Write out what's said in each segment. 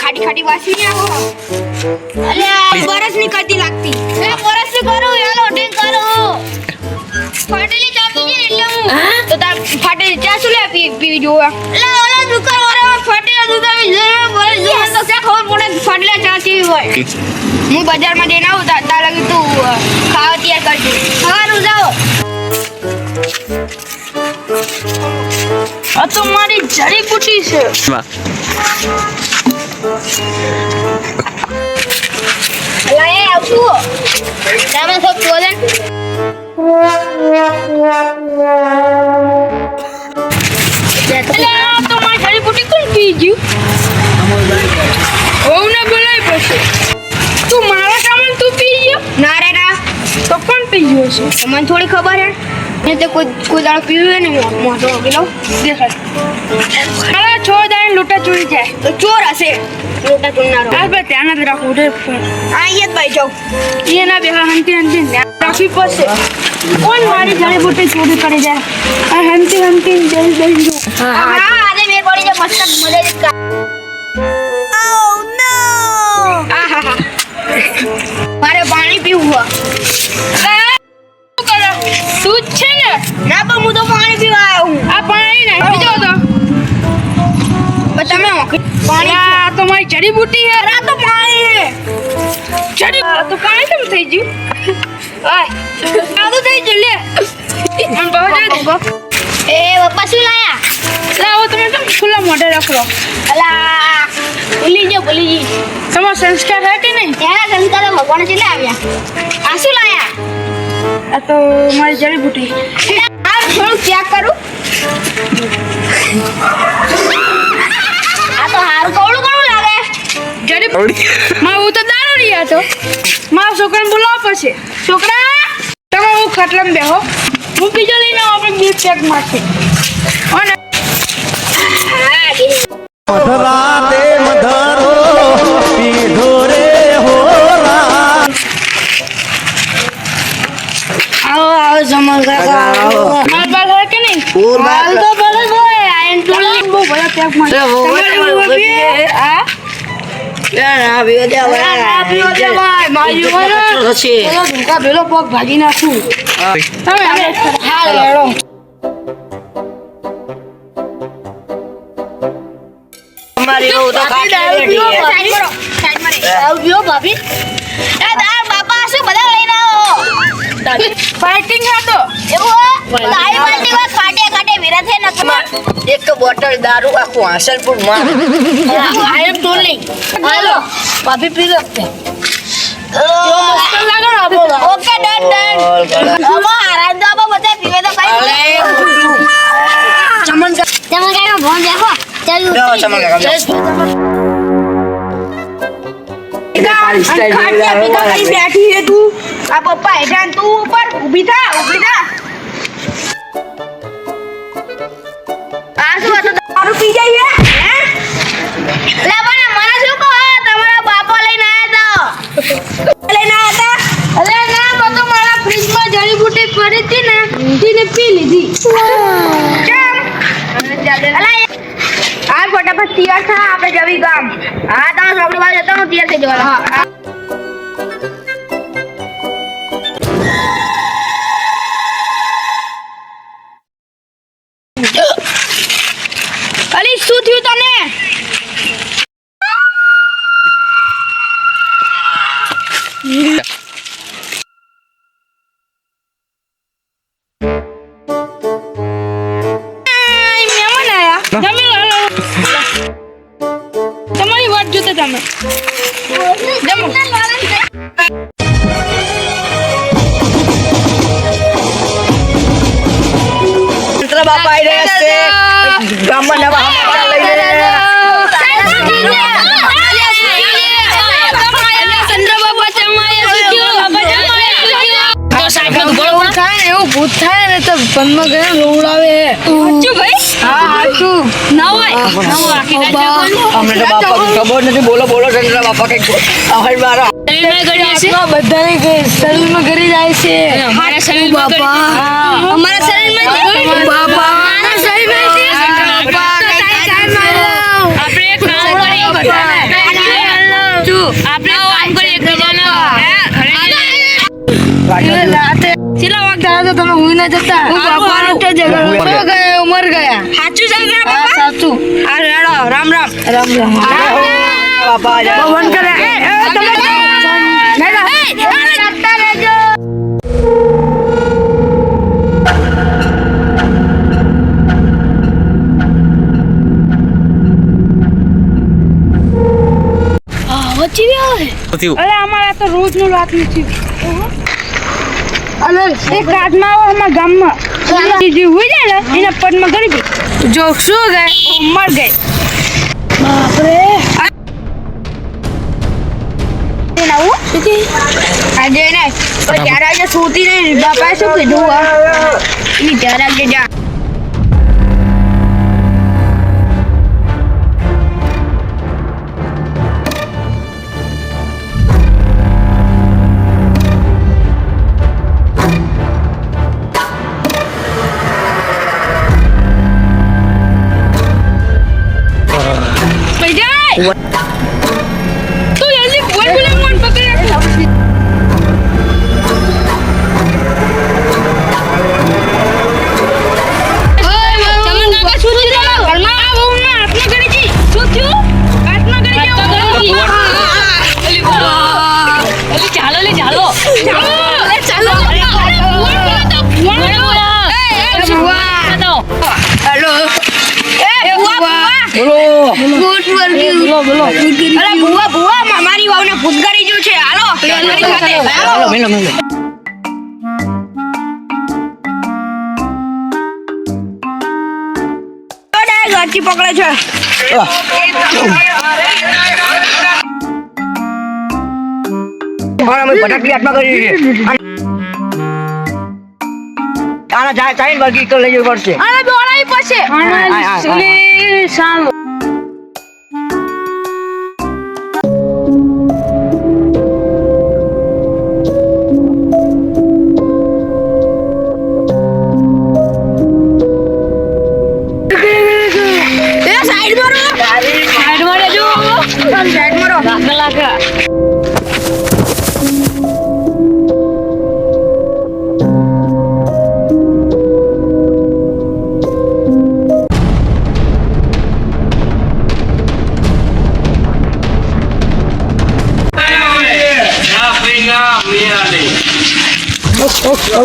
ખાટી ખાટી વાસી ને આવો અલ્યા બરસ ની કરતી લાગતી એ બરસ ની કરો યાલો ટેક કરો ફાટેલી ચા પીજે એટલે હું તો તાર ફાટેલી ચા સુલે પીવી જોવા એટલે ઓલા દુકાન વાળા ફાટેલા દૂધ આવી જાય બરસ જો તો ક્યાં ખબર પડે ફાટેલા ચા કેવી હોય હું બજારમાં જઈને આવું તાર લગી તું ખાવા તૈયાર કરજે ખાવાનું જાઓ આ તો મારી જડીબુટી છે અલા એ આવતું તમે સબ બોલે અલા તો મારી જડીબુટી કોણ પી ગયું ઓને બોલાય પછી તું મારા સામાન તું પી ગયો ના રે ના તો કોણ પી ગયો છે મને થોડી ખબર હે ये तो कोई दाल पीवे नहीं मोटो किलो देख अरे छोड़ दे लूटा चोरी जाए तो चोर हसे लूटा चुनना रो बस ध्यान में रखो उधर आइए भाई जाओ ये ना बेहा हंती हंती राखी पसे कौन मारी जड़ी बूटी चोरी करे जाए और हंती हंती जल्दी जल्दी जो हां अरे मेरे बड़ी जो मस्त मजे का ओह नो आहा मारे पानी पीऊंगा તું છે ને ના પણ હું તો પાણી પીવા આવ્યો હું આ પાણી નહીં પીજો તો તમે પાણી આ તો મારી જડીબુટી હે આ તો પાણી હે જડી તો પાણી કેમ થઈ ગયું આય આ તો થઈ ગયું લે મન બહુ દે એ પપ્પા શું લાયા લાવો તમે કેમ ખુલ્લા મોઢે રાખો અલા ભૂલી જી તમારો સંસ્કાર હે કે નહીં ત્યાં સંસ્કાર ભગવાન છે લે આવ્યા આ શું લાયા આ તો મારી જડીબુટી આ થોડું ચેક કરું આ તો હારું કોળું લાગે જડીબુટી માં હું તો દારૂડિયા તો માં છોકરાને બોલાવ પછી છોકરા તમે હું ખાટલામાં બેહો હું બીજો લઈને આપણે બે પેક મારશે અને મધરાતે મધરો પીધો રે હોરા आओ जमल काका माल बाल है कि नहीं माल तो बड़े होए आयन टोली वो बड़ा पैक मार तुम्हारे वो भी आ ના બીઓ દે ના પીઓ દે ભાઈ મારી વાળા છે પેલો ધોકા પેલો પગ ભાગી નાખું તમે હા લેડો અમારી ઓ તો ખાટી બેઠી સાઈડ માં આવ ભાભી એ દાર બાપા શું બધા લઈને આવો ફાઇટિંગ હતો એવું તારી પાર્ટી માં કાટે વિરા થે ન એક બોટલ દારૂ આખું હાસલપુર માં આઈ એમ ટોલિંગ હાલો ભાભી પી લો જો મસ્ત લાગે ને આપો ઓકે ડન હવે આરામ તો આપો બધા પીવે તો કઈ ચમન કાકા ભોન દેખો ચાલ ચમન કાકા બેઠી હે તું આ પપ્પા હેઠાન તું ઉપર ઊભી થા આ શું હતો દારૂ પી જાય હે લે પણ મને શું કહો તમારા બાપા લઈને આયા હતા અરે ના બધું મારા ફ્રીજમાં જડીબુટી પડી હતી ને તેને પી લીધી કેમ અલા આ ફટાફટ તૈયાર થા આપણે જવી ગામ હા તમે સાબડી બાજુ જતા હું તૈયાર થઈ જવાનું હા અલી શું થયું તને મહેમાન આયા તમારી વાત જોતા તમે જમો બાપા આવી રહ્યા છે ગામમાં નવા સમાચાર લઈને ભૂત થાય ને તો પનમાં ગયા રોવડાવે સાચું ભાઈ હા સાચું ના હોય અમને તો બાપા ખબર નથી બોલો ચંદ્ર બાપા કઈક અહડ મારા બધાને શરીરમાં ઘરે જાય છે અમારા શરીરમાં અમારા શરીરમાં બાપા અમારા શરીરમાં આપણે એક કામ કરીએ આપણે કામ કરીએ એકબીજાને કેટલા વાગ થયા તો તમે હુઈ ના જતા ઉમર ગયા સાચું છે કે હા સાચું આ રેડો રામ રામ રામ રામ બાપા ભગવાન કરે અરે અમારે તો રોજ નું રાત નથી અરે એક રાતમાં આવો અમારા ગામમાં જે હોય જાય ને એના પદમાં ગણી જો શું ગઈ મર ગઈ બાપરે આજે ને ત્યારે આજે સુતી નહીં બાપાએ શું કીધું એની ત્યારે આજે જા તું જલ્દી બોલ બોલે મન પકડે અરે ભુવા મારી વાવને ભૂતગારી જો છે હાલો હાલો મેલો મેલો ઘરથી પકડે છે અમે ભટકની આત્મા કરી છે આના જાય ચાઈન વર્ગી તો લઈ જવું પડશે અરે દોડાઈ પછી સાલો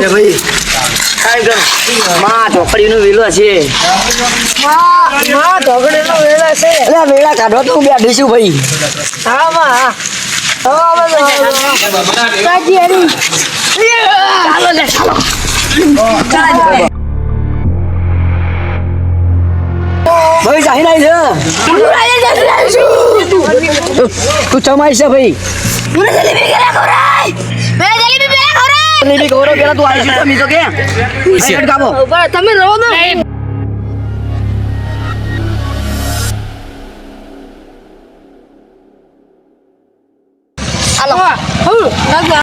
ભાઈ માં ઢોકળીનો વેલો છે માં ઢોકળીનો વેલો છે એટલે વેલા કાઢો તો હું બેઠી છું ભાઈ હા માં ચાલો લે ચાલો ભાઈ જાહી નાઈ છે તું ચમાઈ છે ભાઈ જલેબી ગૌરવ પેલા તું આવી છે તો કે ગાબો તમે રહો ને હાલો